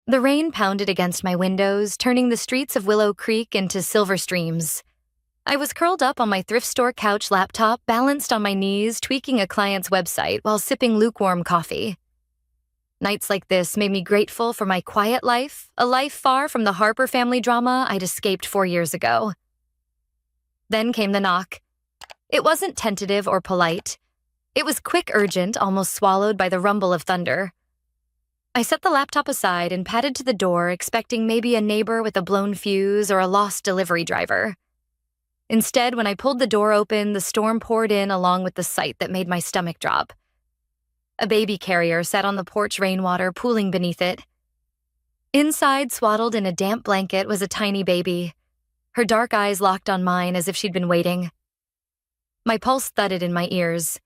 The rain pounded against my windows, turning the streets of Willow Creek into silver streams. I was curled up on my thrift store couch laptop, balanced on my knees, tweaking a client's website while sipping lukewarm coffee. Nights like this made me grateful for my quiet life, a life far from the Harper family drama I'd escaped 4 years ago. Then came the knock. It wasn't tentative or polite. It was quick, urgent, almost swallowed by the rumble of thunder. I set the laptop aside and padded to the door, expecting maybe a neighbor with a blown fuse or a lost delivery driver. Instead, when I pulled the door open, the storm poured in along with the sight that made my stomach drop. A baby carrier sat on the porch, rainwater pooling beneath it. Inside, swaddled in a damp blanket, was a tiny baby. Her dark eyes locked on mine as if she'd been waiting. My pulse thudded in my ears.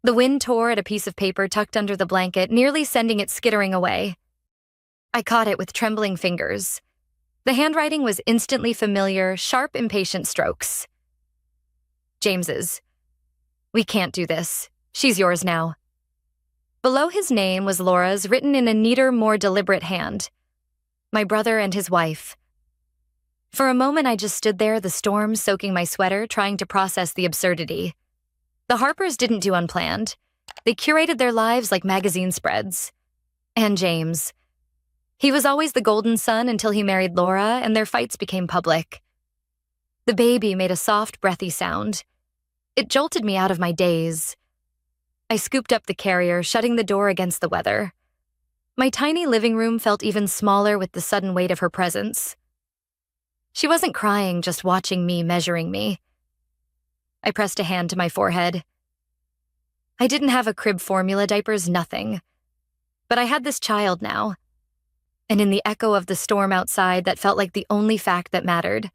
The wind tore at a piece of paper tucked under the blanket, nearly sending it skittering away. I caught it with trembling fingers. The handwriting was instantly familiar, sharp, impatient strokes. James's. "We can't do this. She's yours now." Below his name was Laura's, written in a neater, more deliberate hand. My brother and his wife. For a moment, I just stood there, the storm soaking my sweater, trying to process the absurdity. The Harpers didn't do unplanned. They curated their lives like magazine spreads. And James. He was always the golden son until he married Laura, and their fights became public. The baby made a soft, breathy sound. It jolted me out of my daze. I scooped up the carrier, shutting the door against the weather. My tiny living room felt even smaller with the sudden weight of her presence. She wasn't crying, just watching me, measuring me. I pressed a hand to my forehead. I didn't have a crib formula, diapers, nothing. But I had this child now. And in the echo of the storm outside, that felt like the only fact that mattered.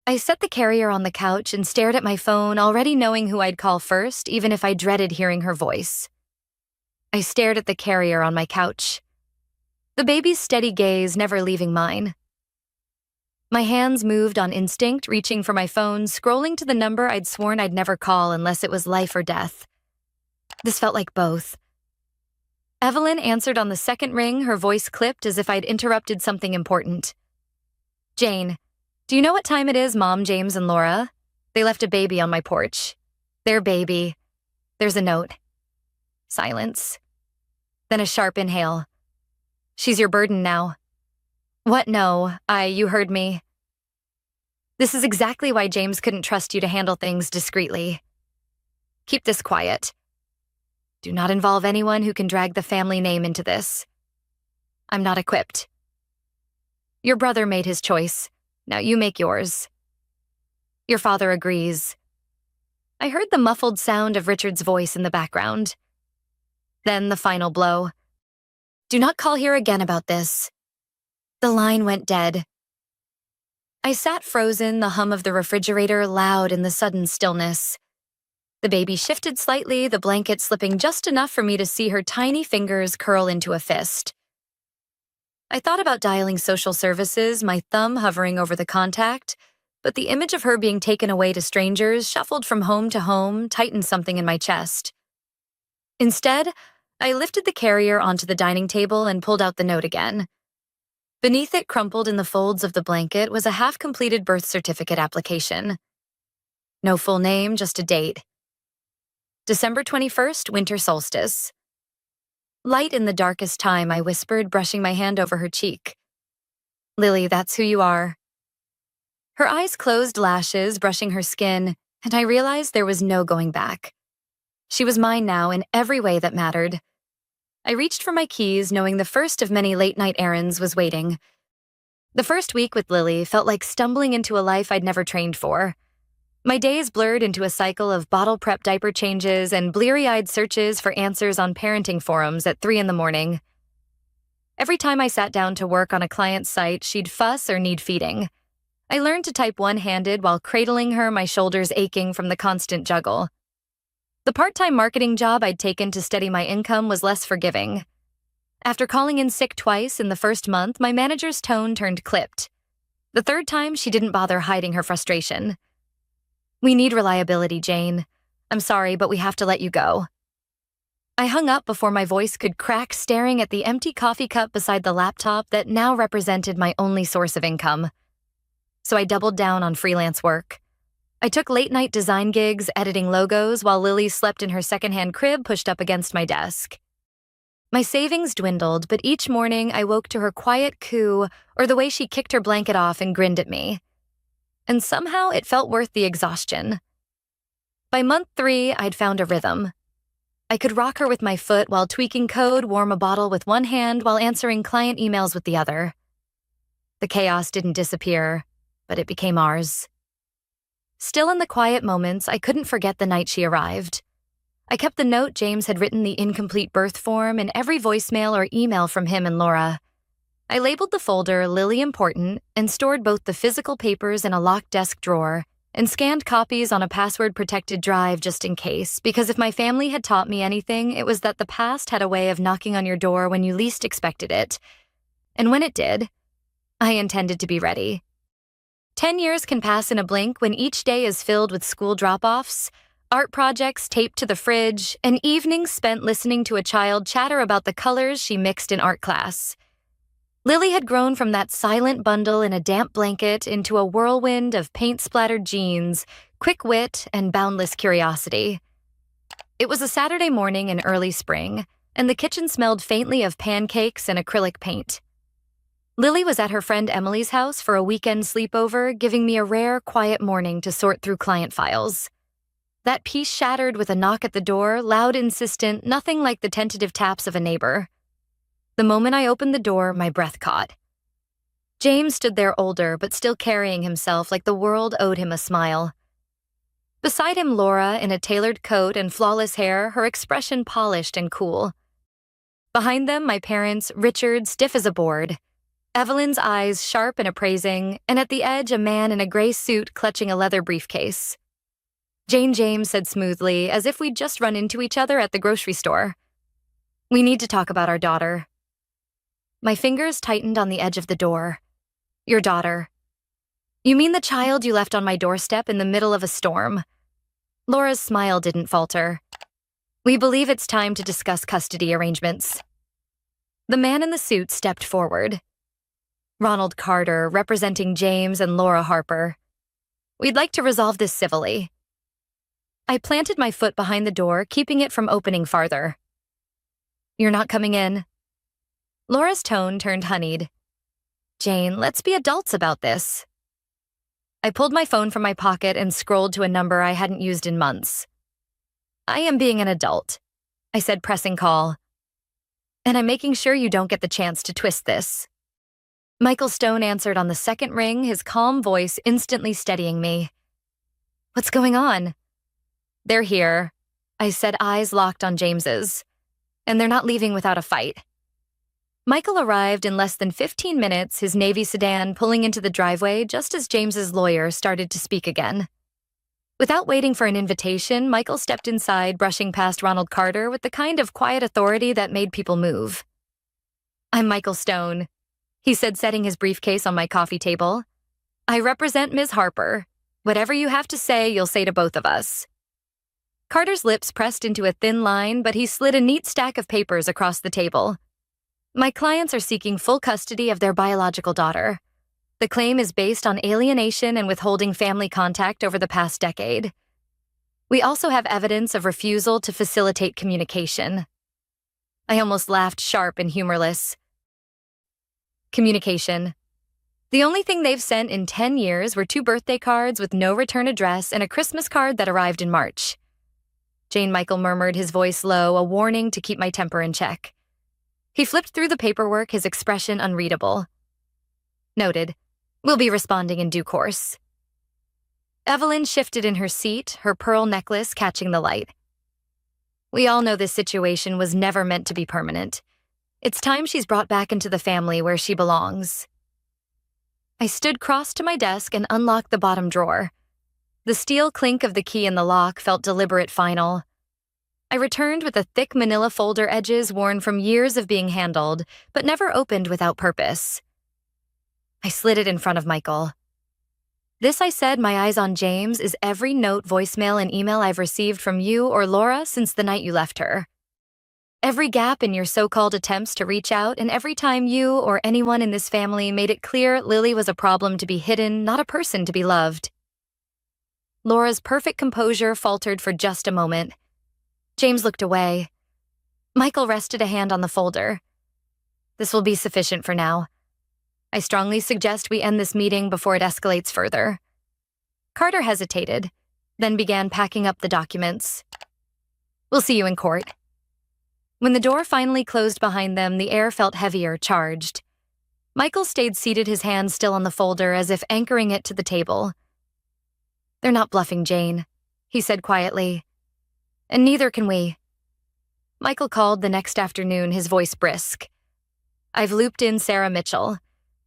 I set the carrier on the couch and stared at my phone, already knowing who I'd call first, even if I dreaded hearing her voice. I stared at the carrier on my couch. The baby's steady gaze never leaving mine. My hands moved on instinct, reaching for my phone, scrolling to the number I'd sworn I'd never call unless it was life or death. This felt like both. Evelyn answered on the second ring, her voice clipped as if I'd interrupted something important. "Jane, do you know what time it is, Mom, James, and Laura? They left a baby on my porch. Their baby. There's a note." Silence. Then a sharp inhale. "She's your burden now." "What? No, you heard me." "This is exactly why James couldn't trust you to handle things discreetly. Keep this quiet. Do not involve anyone who can drag the family name into this. I'm not equipped. Your brother made his choice. Now you make yours. Your father agrees." I heard the muffled sound of Richard's voice in the background. Then the final blow. "Do not call here again about this." The line went dead. I sat frozen, the hum of the refrigerator loud in the sudden stillness. The baby shifted slightly, the blanket slipping just enough for me to see her tiny fingers curl into a fist. I thought about dialing social services, my thumb hovering over the contact, but the image of her being taken away to strangers, shuffled from home to home, tightened something in my chest. Instead, I lifted the carrier onto the dining table and pulled out the note again. Beneath it, crumpled in the folds of the blanket, was a half-completed birth certificate application. No full name, just a date. December 21st, winter solstice. "Light in the darkest time," I whispered, brushing my hand over her cheek. "Lily, that's who you are." Her eyes closed, lashes brushing her skin, and I realized there was no going back. She was mine now in every way that mattered. I reached for my keys, knowing the first of many late-night errands was waiting. The first week with Lily felt like stumbling into a life I'd never trained for. My days blurred into a cycle of bottle prep diaper changes and bleary-eyed searches for answers on parenting forums at 3 a.m. Every time I sat down to work on a client's site, she'd fuss or need feeding. I learned to type one-handed while cradling her, my shoulders aching from the constant juggle. The part-time marketing job I'd taken to steady my income was less forgiving. After calling in sick twice in the first month, my manager's tone turned clipped. The third time, she didn't bother hiding her frustration. "We need reliability, Jane. I'm sorry, but we have to let you go." I hung up before my voice could crack, staring at the empty coffee cup beside the laptop that now represented my only source of income. So I doubled down on freelance work. I took late-night design gigs, editing logos, while Lily slept in her secondhand crib pushed up against my desk. My savings dwindled, but each morning I woke to her quiet coo or the way she kicked her blanket off and grinned at me. And somehow it felt worth the exhaustion. By month 3, I'd found a rhythm. I could rock her with my foot while tweaking code, warm a bottle with one hand while answering client emails with the other. The chaos didn't disappear, but it became ours. Still in the quiet moments, I couldn't forget the night she arrived. I kept the note James had written the incomplete birth form in every voicemail or email from him and Laura. I labeled the folder Lily Important and stored both the physical papers in a locked desk drawer and scanned copies on a password-protected drive just in case, because if my family had taught me anything, it was that the past had a way of knocking on your door when you least expected it. And when it did, I intended to be ready. 10 years can pass in a blink when each day is filled with school drop-offs, art projects taped to the fridge, and evenings spent listening to a child chatter about the colors she mixed in art class. Lily had grown from that silent bundle in a damp blanket into a whirlwind of paint-splattered jeans, quick wit, and boundless curiosity. It was a Saturday morning in early spring, and the kitchen smelled faintly of pancakes and acrylic paint. Lily was at her friend Emily's house for a weekend sleepover, giving me a rare, quiet morning to sort through client files. That peace shattered with a knock at the door, loud, insistent, nothing like the tentative taps of a neighbor. The moment I opened the door, my breath caught. James stood there older, but still carrying himself like the world owed him a smile. Beside him, Laura, in a tailored coat and flawless hair, her expression polished and cool. Behind them, my parents, Richard, stiff as a board. Evelyn's eyes sharp and appraising, and at the edge, a man in a gray suit clutching a leather briefcase. Jane James said smoothly, as if we'd just run into each other at the grocery store. "We need to talk about our daughter." My fingers tightened on the edge of the door. "Your daughter. You mean the child you left on my doorstep in the middle of a storm?" Laura's smile didn't falter. "We believe it's time to discuss custody arrangements." The man in the suit stepped forward. Ronald Carter, representing James and Laura Harper. "We'd like to resolve this civilly." I planted my foot behind the door, keeping it from opening farther. "You're not coming in." Laura's tone turned honeyed. "Jane, let's be adults about this." I pulled my phone from my pocket and scrolled to a number I hadn't used in months. "I am being an adult," I said, pressing call. "And I'm making sure you don't get the chance to twist this." Michael Stone answered on the second ring, his calm voice instantly steadying me. "What's going on?" "They're here," I said, eyes locked on James's. "And they're not leaving without a fight." Michael arrived in less than 15 minutes, his Navy sedan pulling into the driveway just as James's lawyer started to speak again. Without waiting for an invitation, Michael stepped inside, brushing past Ronald Carter with the kind of quiet authority that made people move. "I'm Michael Stone," he said, setting his briefcase on my coffee table. "I represent Ms. Harper. Whatever you have to say, you'll say to both of us." Carter's lips pressed into a thin line, but he slid a neat stack of papers across the table. "My clients are seeking full custody of their biological daughter. The claim is based on alienation and withholding family contact over the past decade. We also have evidence of refusal to facilitate communication." I almost laughed, sharp and humorless. "Communication. The only thing they've sent in 10 years were 2 birthday cards with no return address and a Christmas card that arrived in March." Jane Michael murmured, his voice low, a warning to keep my temper in check. He flipped through the paperwork, his expression unreadable. "Noted. We'll be responding in due course." Evelyn shifted in her seat, her pearl necklace catching the light. "We all know this situation was never meant to be permanent. It's time she's brought back into the family where she belongs." I stood crossed to my desk and unlocked the bottom drawer. The steel clink of the key in the lock felt deliberate, final. I returned with the thick manila folder edges worn from years of being handled, but never opened without purpose. I slid it in front of Michael. "This," I said, my eyes on James, "is every note, voicemail, and email I've received from you or Laura since the night you left her." Every gap in your so-called attempts to reach out, and every time you or anyone in this family made it clear Lily was a problem to be hidden, not a person to be loved. Laura's perfect composure faltered for just a moment. James looked away. Michael rested a hand on the folder. This will be sufficient for now. I strongly suggest we end this meeting before it escalates further. Carter hesitated, then began packing up the documents. We'll see you in court. When the door finally closed behind them, the air felt heavier, charged. Michael stayed seated, his hand still on the folder, as if anchoring it to the table. They're not bluffing, Jane, he said quietly. And neither can we. Michael called the next afternoon, his voice brisk. I've looped in Sarah Mitchell.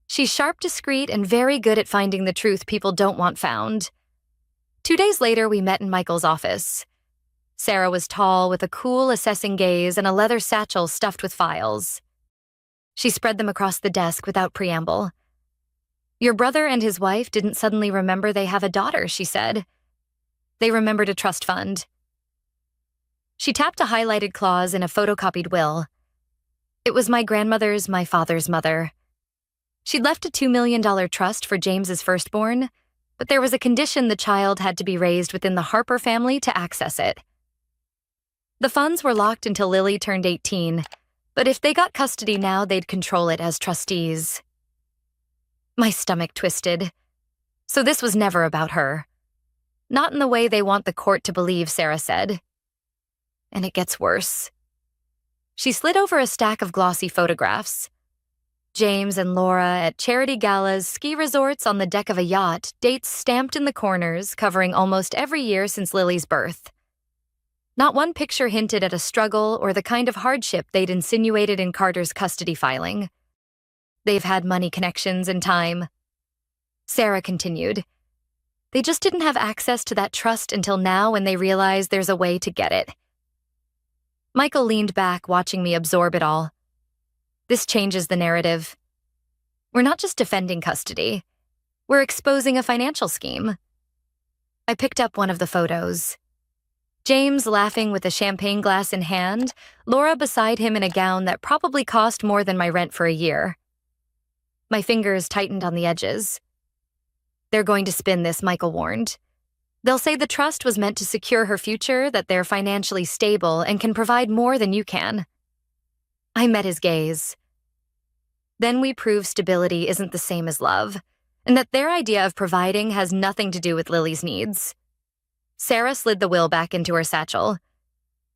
She's sharp, discreet, and very good at finding the truth people don't want found. 2 days later, we met in Michael's office. Sarah was tall, with a cool, assessing gaze and a leather satchel stuffed with files. She spread them across the desk without preamble. Your brother and his wife didn't suddenly remember they have a daughter, she said. They remembered a trust fund. She tapped a highlighted clause in a photocopied will. It was my grandmother's, my father's mother. She'd left a $2 million trust for James's firstborn, but there was a condition the child had to be raised within the Harper family to access it. The funds were locked until Lily turned 18, but if they got custody now, they'd control it as trustees. My stomach twisted. So this was never about her. Not in the way they want the court to believe, Sarah said. And it gets worse. She slid over a stack of glossy photographs. James and Laura at charity galas, ski resorts, on the deck of a yacht, dates stamped in the corners, covering almost every year since Lily's birth. Not one picture hinted at a struggle or the kind of hardship they'd insinuated in Carter's custody filing. They've had money connections and time. Sarah continued. They just didn't have access to that trust until now, when they realized there's a way to get it. Michael leaned back, watching me absorb it all. This changes the narrative. We're not just defending custody. We're exposing a financial scheme. I picked up one of the photos. James laughing with a champagne glass in hand, Laura beside him in a gown that probably cost more than my rent for a year. My fingers tightened on the edges. They're going to spin this, Michael warned. They'll say the trust was meant to secure her future, that they're financially stable and can provide more than you can. I met his gaze. Then we prove stability isn't the same as love, and that their idea of providing has nothing to do with Lily's needs. Sarah slid the will back into her satchel.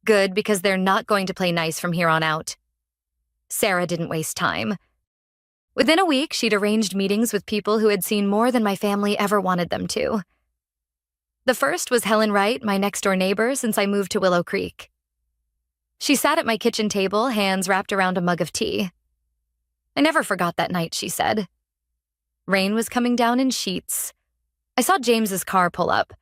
Good, because they're not going to play nice from here on out. Sarah didn't waste time. Within a week, she'd arranged meetings with people who had seen more than my family ever wanted them to. The first was Helen Wright, my next-door neighbor since I moved to Willow Creek. She sat at my kitchen table, hands wrapped around a mug of tea. I never forgot that night, she said. Rain was coming down in sheets. I saw James's car pull up.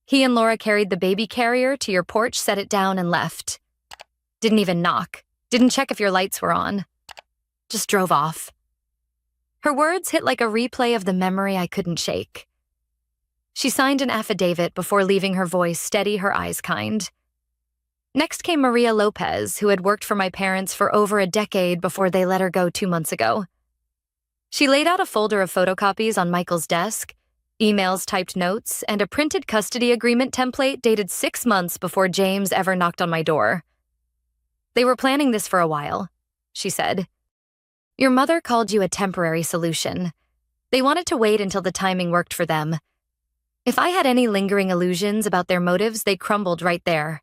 He and Laura carried the baby carrier to your porch, set it down, and left. Didn't even knock. Didn't check if your lights were on. Just drove off. Her words hit like a replay of the memory I couldn't shake. She signed an affidavit before leaving, her voice steady, her eyes kind. Next came Maria Lopez, who had worked for my parents for over a decade before they let her go 2 months ago. She laid out a folder of photocopies on Michael's desk, emails, typed notes, and a printed custody agreement template dated 6 months before James ever knocked on my door. They were planning this for a while, she said. Your mother called you a temporary solution. They wanted to wait until the timing worked for them. If I had any lingering illusions about their motives, they crumbled right there.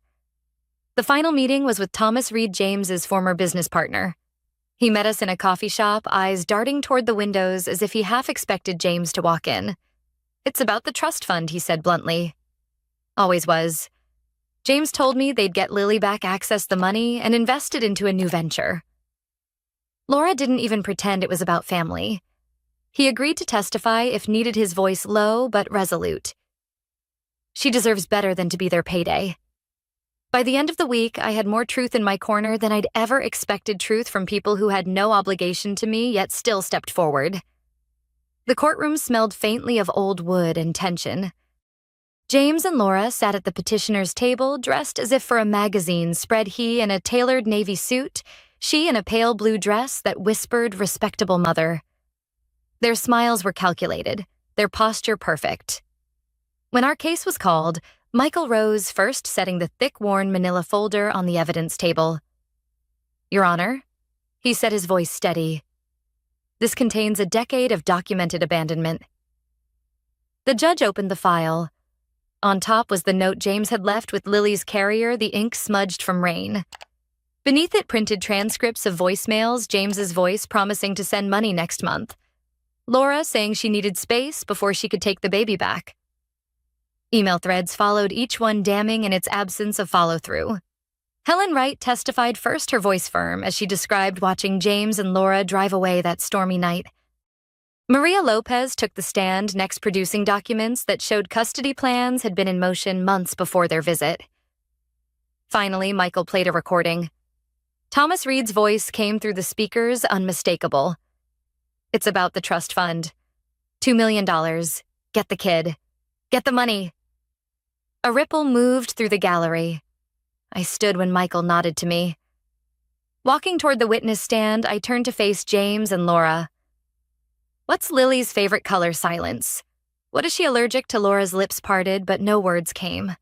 The final meeting was with Thomas Reed, James's former business partner. He met us in a coffee shop, eyes darting toward the windows as if he half expected James to walk in. It's about the trust fund, he said bluntly. Always was. James told me they'd get Lily back access the money and invest it into a new venture. Laura didn't even pretend it was about family. He agreed to testify if needed, his voice low but resolute. She deserves better than to be their payday. By the end of the week, I had more truth in my corner than I'd ever expected truth from people who had no obligation to me yet still stepped forward. The courtroom smelled faintly of old wood and tension. James and Laura sat at the petitioner's table, dressed as if for a magazine, spread he in a tailored navy suit, she in a pale blue dress that whispered respectable mother. Their smiles were calculated, their posture perfect. When our case was called, Michael rose, first setting the thick-worn manila folder on the evidence table. "Your Honor," he said, his voice steady. "This contains a decade of documented abandonment." The judge opened the file. On top was the note James had left with Lily's carrier, the ink smudged from rain. Beneath it, printed transcripts of voicemails, James's voice promising to send money next month, Laura saying she needed space before she could take the baby back. Email threads followed, each one damning in its absence of follow-through. Helen Wright testified first, her voice firm, as she described watching James and Laura drive away that stormy night. Maria Lopez took the stand, next producing documents that showed custody plans had been in motion months before their visit. Finally, Michael played a recording. Thomas Reed's voice came through the speakers, unmistakable. "It's about the trust fund. $2 million. Get the kid. Get the money." A ripple moved through the gallery. I stood when Michael nodded to me. Walking toward the witness stand, I turned to face James and Laura. "What's Lily's favorite color?" Silence. "What is she allergic to?" Laura's lips parted, but no words came.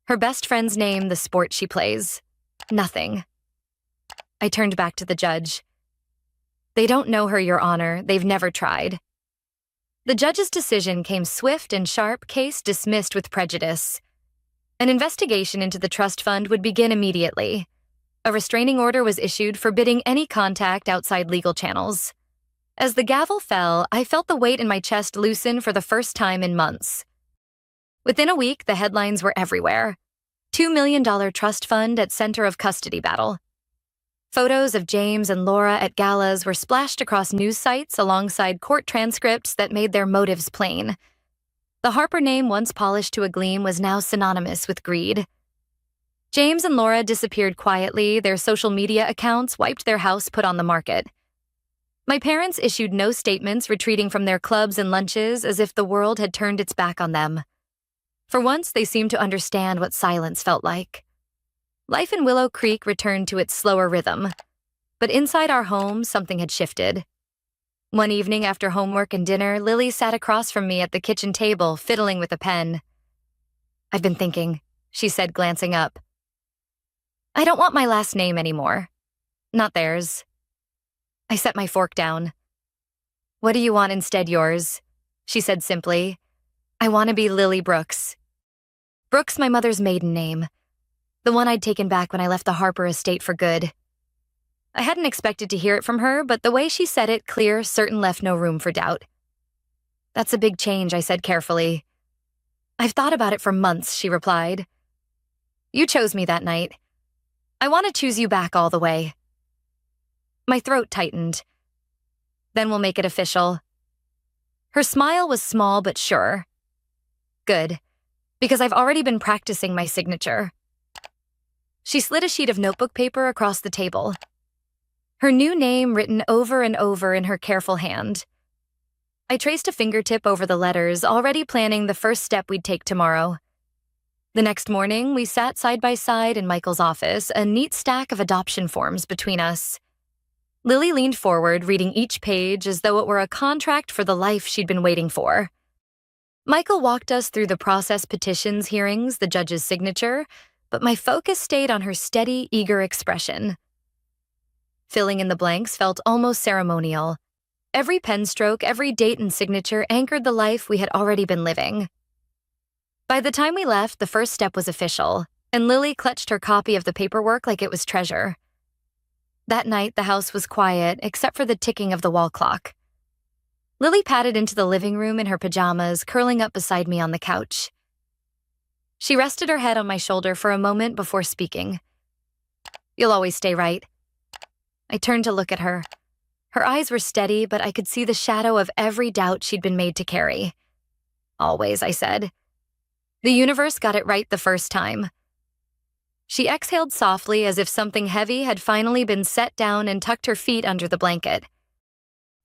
"Her best friend's name, the sport she plays." Nothing. I turned back to the judge. "They don't know her, Your Honor. They've never tried." The judge's decision came swift and sharp, case dismissed with prejudice. An investigation into the trust fund would begin immediately. A restraining order was issued forbidding any contact outside legal channels. As the gavel fell, I felt the weight in my chest loosen for the first time in months. Within a week, the headlines were everywhere. $2 million trust fund at center of custody battle. Photos of James and Laura at galas were splashed across news sites alongside court transcripts that made their motives plain. The Harper name, once polished to a gleam, was now synonymous with greed. James and Laura disappeared quietly, their social media accounts wiped, their house put on the market. My parents issued no statements, retreating from their clubs and lunches as if the world had turned its back on them. For once, they seemed to understand what silence felt like. Life in Willow Creek returned to its slower rhythm. But inside our home, something had shifted. One evening after homework and dinner, Lily sat across from me at the kitchen table, fiddling with a pen. "I've been thinking," she said, glancing up. "I don't want my last name anymore. Not theirs." I set my fork down. "What do you want instead?" "Yours," she said simply. "I want to be Lily Brooks." Brooks, my mother's maiden name. The one I'd taken back when I left the Harper estate for good. I hadn't expected to hear it from her, but the way she said it, clear, certain, left no room for doubt. "That's a big change," I said carefully. "I've thought about it for months," she replied. "You chose me that night. I want to choose you back all the way." My throat tightened. "Then we'll make it official." Her smile was small but sure. "Good, because I've already been practicing my signature." She slid a sheet of notebook paper across the table. Her new name written over and over in her careful hand. I traced a fingertip over the letters, already planning the first step we'd take tomorrow. The next morning, we sat side by side in Michael's office, a neat stack of adoption forms between us. Lily leaned forward, reading each page as though it were a contract for the life she'd been waiting for. Michael walked us through the process, petitions, hearings, the judge's signature, but my focus stayed on her steady, eager expression. Filling in the blanks felt almost ceremonial. Every pen stroke, every date and signature anchored the life we had already been living. By the time we left, the first step was official, and Lily clutched her copy of the paperwork like it was treasure. That night, the house was quiet, except for the ticking of the wall clock. Lily padded into the living room in her pajamas, curling up beside me on the couch. She rested her head on my shoulder for a moment before speaking. "You'll always stay right." I turned to look at her. Her eyes were steady, but I could see the shadow of every doubt she'd been made to carry. "Always," I said. "The universe got it right the first time." She exhaled softly as if something heavy had finally been set down and tucked her feet under the blanket.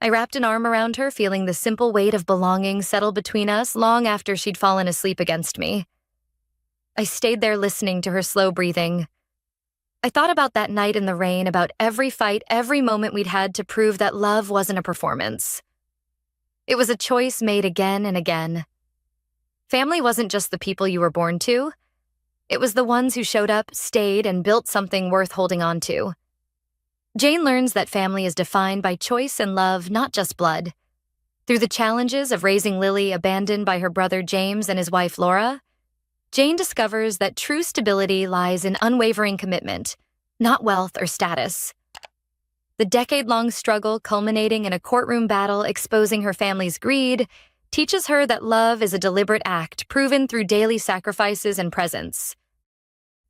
I wrapped an arm around her, feeling the simple weight of belonging settle between us long after she'd fallen asleep against me. I stayed there listening to her slow breathing. I thought about that night in the rain, about every fight, every moment we'd had to prove that love wasn't a performance. It was a choice made again and again. Family wasn't just the people you were born to. It was the ones who showed up, stayed, and built something worth holding on to. Jane learns that family is defined by choice and love, not just blood. Through the challenges of raising Lily abandoned by her brother James and his wife Laura, Jane discovers that true stability lies in unwavering commitment, not wealth or status. The decade-long struggle culminating in a courtroom battle exposing her family's greed teaches her that love is a deliberate act proven through daily sacrifices and presence.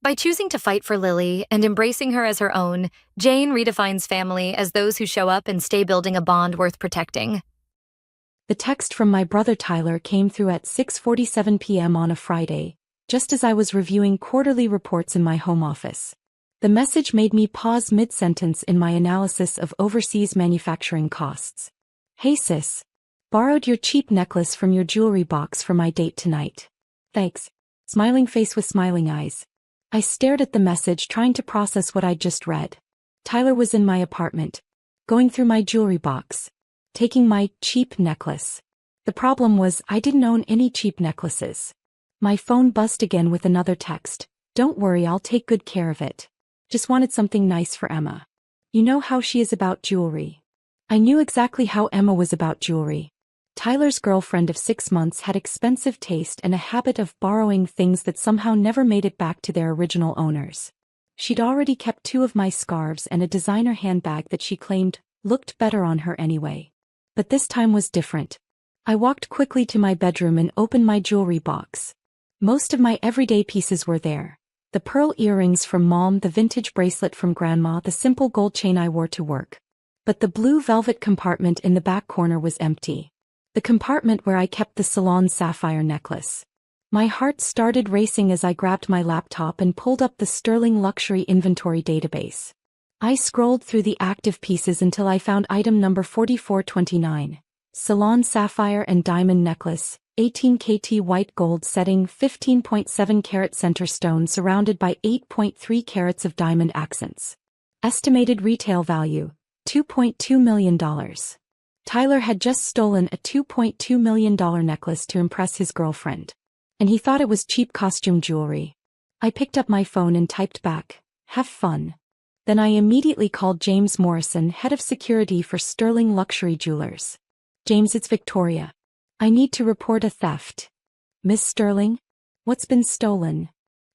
By choosing to fight for Lily and embracing her as her own, Jane redefines family as those who show up and stay, building a bond worth protecting. The text from my brother Tyler came through at 6:47 p.m. on a Friday, just as I was reviewing quarterly reports in my home office. The message made me pause mid-sentence in my analysis of overseas manufacturing costs. "Hey sis. Borrowed your cheap necklace from your jewelry box for my date tonight. Thanks." Smiling face with smiling eyes. I stared at the message, trying to process what I'd just read. Tyler was in my apartment, going through my jewelry box, taking my cheap necklace. The problem was I didn't own any cheap necklaces. My phone buzzed again with another text. "Don't worry, I'll take good care of it. Just wanted something nice for Emma. You know how she is about jewelry." I knew exactly how Emma was about jewelry. Tyler's girlfriend of 6 months had expensive taste and a habit of borrowing things that somehow never made it back to their original owners. She'd already kept 2 of my scarves and a designer handbag that she claimed looked better on her anyway. But this time was different. I walked quickly to my bedroom and opened my jewelry box. Most of my everyday pieces were there. The pearl earrings from Mom, the vintage bracelet from Grandma, the simple gold chain I wore to work. But the blue velvet compartment in the back corner was empty. The compartment where I kept the salon sapphire necklace. My heart started racing as I grabbed my laptop and pulled up the Sterling Luxury Inventory database. I scrolled through the active pieces until I found item number 4429. Salon sapphire and diamond necklace, 18 kt white gold setting, 15.7 carat center stone surrounded by 8.3 carats of diamond accents. Estimated retail value, $2.2 million. Tyler had just stolen a $2.2 million necklace to impress his girlfriend. And he thought it was cheap costume jewelry. I picked up my phone and typed back, "Have fun." Then I immediately called James Morrison, head of security for Sterling Luxury Jewelers. "James, it's Victoria. I need to report a theft." "Miss Sterling? What's been stolen?"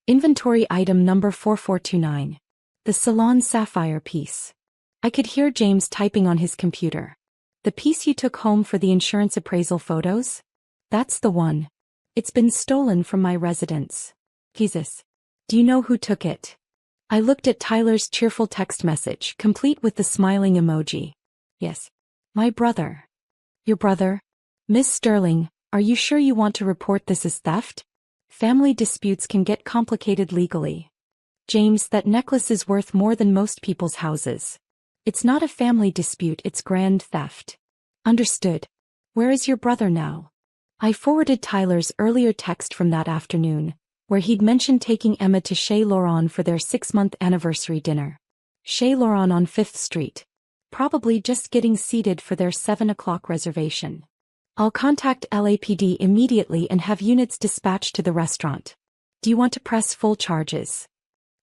"Inventory item number 4429. The salon sapphire piece." I could hear James typing on his computer. "The piece you took home for the insurance appraisal photos? That's the one. It's been stolen from my residence." "Jesus. Do you know who took it?" I looked at Tyler's cheerful text message, complete with the smiling emoji. "Yes. My brother." "Your brother? Miss Sterling, are you sure you want to report this as theft? Family disputes can get complicated legally." "James, that necklace is worth more than most people's houses. It's not a family dispute, it's grand theft." "Understood. Where is your brother now?" I forwarded Tyler's earlier text from that afternoon, where he'd mentioned taking Emma to Chez Laurent for their 6-month anniversary dinner. Chez Laurent on 5th Street. Probably just getting seated for their 7 o'clock reservation. "I'll contact LAPD immediately and have units dispatched to the restaurant. Do you want to press full charges?"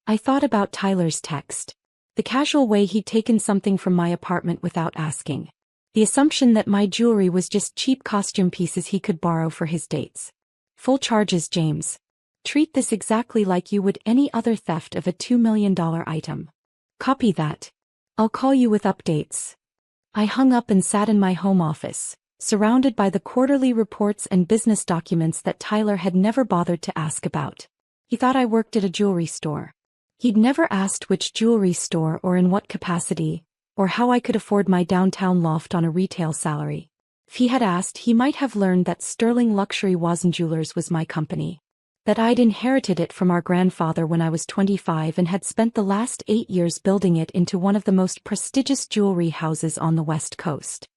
I thought about Tyler's text. The casual way he'd taken something from my apartment without asking. The assumption that my jewelry was just cheap costume pieces he could borrow for his dates. "Full charges, James. Treat this exactly like you would any other theft of a $2 million item." "Copy that. I'll call you with updates." I hung up and sat in my home office, surrounded by the quarterly reports and business documents that Tyler had never bothered to ask about. He thought I worked at a jewelry store. He'd never asked which jewelry store or in what capacity, or how I could afford my downtown loft on a retail salary. If he had asked, he might have learned that Sterling Luxury Jewelers was my company. That I'd inherited it from our grandfather when I was 25 and had spent the last 8 years building it into one of the most prestigious jewelry houses on the West Coast.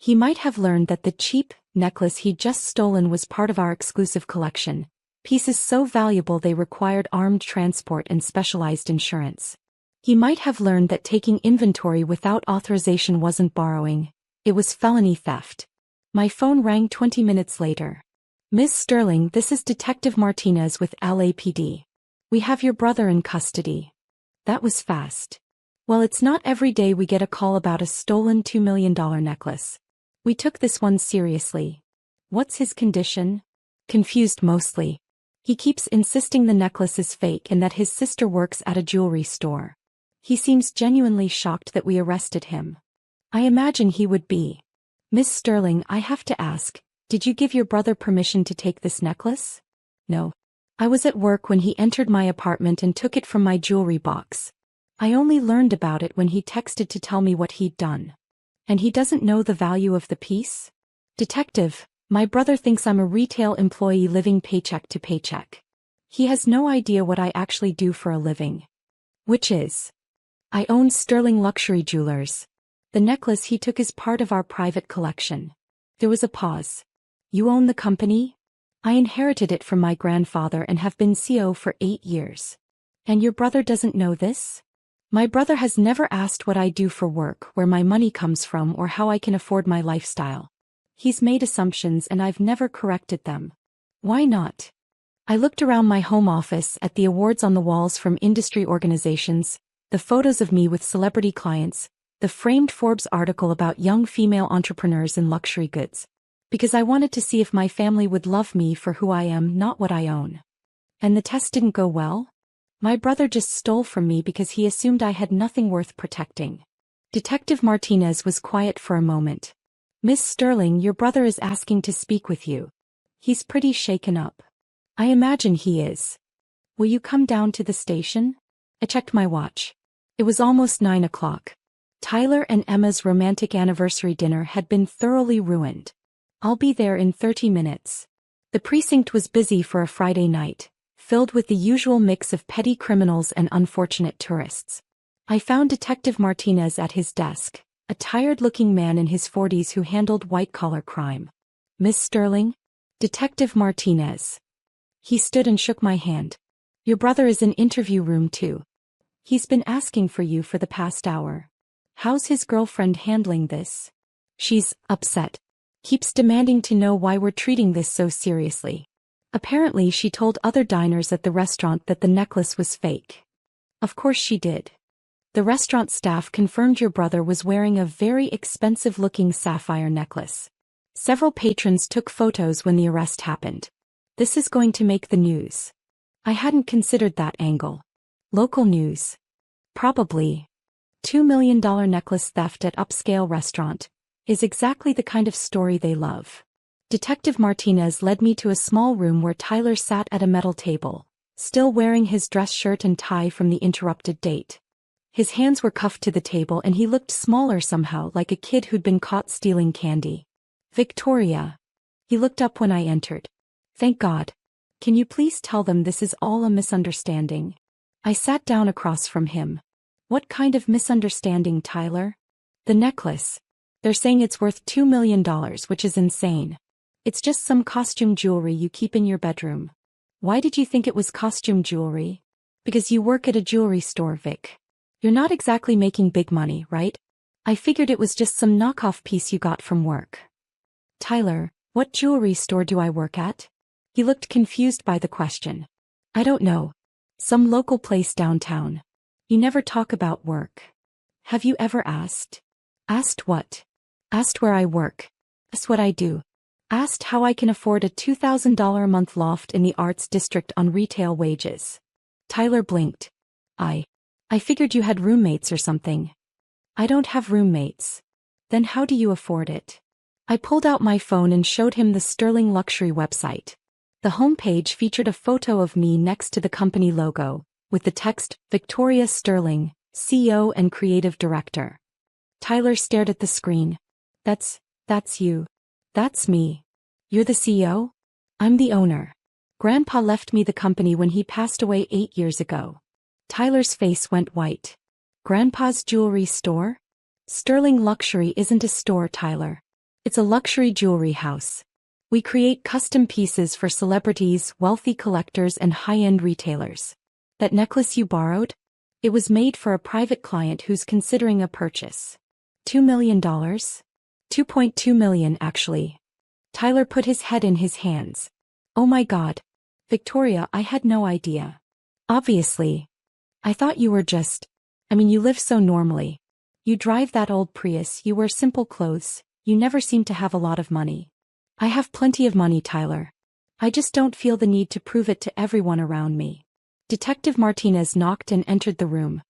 He might have learned that the cheap necklace he'd just stolen was part of our exclusive collection, pieces so valuable they required armed transport and specialized insurance. He might have learned that taking inventory without authorization wasn't borrowing, it was felony theft. My phone rang 20 minutes later. "Miss Sterling, this is Detective Martinez with LAPD. We have your brother in custody." That was fast. Well, it's not every day we get a call about a stolen $2 million necklace. We took this one seriously. "What's his condition?" "Confused mostly. He keeps insisting the necklace is fake and that his sister works at a jewelry store. He seems genuinely shocked that we arrested him." I imagine he would be. "Miss Sterling, I have to ask, did you give your brother permission to take this necklace?" "No. I was at work when he entered my apartment and took it from my jewelry box. I only learned about it when he texted to tell me what he'd done." "And he doesn't know the value of the piece?" "Detective, my brother thinks I'm a retail employee living paycheck to paycheck. He has no idea what I actually do for a living." "Which is?" "I own Sterling Luxury Jewelers. The necklace he took is part of our private collection." There was a pause. "You own the company?" "I inherited it from my grandfather and have been CEO for 8 years." "And your brother doesn't know this?" "My brother has never asked what I do for work, where my money comes from, or how I can afford my lifestyle. He's made assumptions and I've never corrected them." "Why not?" I looked around my home office at the awards on the walls from industry organizations, the photos of me with celebrity clients, the framed Forbes article about young female entrepreneurs in luxury goods. Because I wanted to see if my family would love me for who I am, not what I own. "And the test didn't go well?" "My brother just stole from me because he assumed I had nothing worth protecting." Detective Martinez was quiet for a moment. "Miss Sterling, your brother is asking to speak with you. He's pretty shaken up." "I imagine he is. Will you come down to the station?" I checked my watch. It was almost 9 o'clock. Tyler and Emma's romantic anniversary dinner had been thoroughly ruined. "I'll be there in 30 minutes. The precinct was busy for a Friday night, filled with the usual mix of petty criminals and unfortunate tourists. I found Detective Martinez at his desk, a tired-looking man in his 40s who handled white-collar crime. "Miss Sterling?" "Detective Martinez." He stood and shook my hand. "Your brother is in interview room 2. He's been asking for you for the past hour." "How's his girlfriend handling this?" "She's upset. Keeps demanding to know why we're treating this so seriously. Apparently she told other diners at the restaurant that the necklace was fake." "Of course she did. The restaurant staff confirmed your brother was wearing a very expensive-looking sapphire necklace. Several patrons took photos when the arrest happened. This is going to make the news." I hadn't considered that angle. "Local news?" "Probably. $2 million necklace theft at upscale restaurant is exactly the kind of story they love." Detective Martinez led me to a small room where Tyler sat at a metal table, still wearing his dress shirt and tie from the interrupted date. His hands were cuffed to the table and he looked smaller somehow, like a kid who'd been caught stealing candy. "Victoria." He looked up when I entered. "Thank God. Can you please tell them this is all a misunderstanding?" I sat down across from him. "What kind of misunderstanding, Tyler?" "The necklace. They're saying it's worth $2 million, which is insane. It's just some costume jewelry you keep in your bedroom." "Why did you think it was costume jewelry?" "Because you work at a jewelry store, Vic. You're not exactly making big money, right? I figured it was just some knockoff piece you got from work." "Tyler, what jewelry store do I work at?" He looked confused by the question. "I don't know. Some local place downtown. You never talk about work." "Have you ever asked?" "Asked what?" "Asked where I work. Asked what I do. Asked how I can afford a $2,000 a month loft in the Arts District on retail wages." Tyler blinked. I figured you had roommates or something." "I don't have roommates." "Then how do you afford it?" I pulled out my phone and showed him the Sterling Luxury website. The homepage featured a photo of me next to the company logo, with the text, "Victoria Sterling, CEO and Creative Director." Tyler stared at the screen. That's you." "That's me." "You're the CEO?" "I'm the owner. Grandpa left me the company when he passed away 8 years ago." Tyler's face went white. "Grandpa's jewelry store?" "Sterling Luxury isn't a store, Tyler. It's a luxury jewelry house. We create custom pieces for celebrities, wealthy collectors, and high-end retailers. That necklace you borrowed? It was made for a private client who's considering a purchase. $2 million? 2.2 million, actually. Tyler put his head in his hands. Oh my God. Victoria, I had no idea. Obviously. I thought you were you live so normally. You drive that old Prius, you wear simple clothes, you never seem to have a lot of money. I have plenty of money, Tyler. I just don't feel the need to prove it to everyone around me. Detective Martinez knocked and entered the room.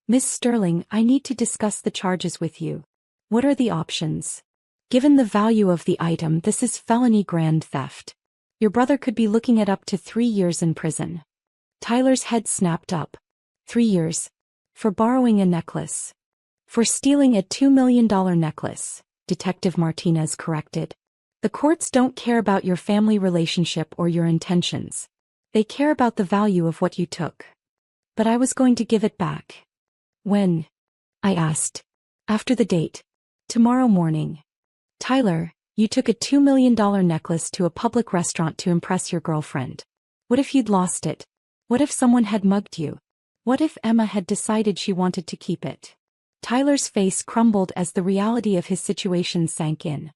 Miss Sterling, I need to discuss the charges with you. What are the options? Given the value of the item, this is felony grand theft. Your brother could be looking at up to 3 years in prison. Tyler's head snapped up. 3 years. For borrowing a necklace. For stealing a $2 million necklace, Detective Martinez corrected. The courts don't care about your family relationship or your intentions. They care about the value of what you took. But I was going to give it back. When? I asked. After the date. Tomorrow morning. Tyler, you took a $2 million necklace to a public restaurant to impress your girlfriend. What if you'd lost it? What if someone had mugged you? What if Emma had decided she wanted to keep it? Tyler's face crumbled as the reality of his situation sank in.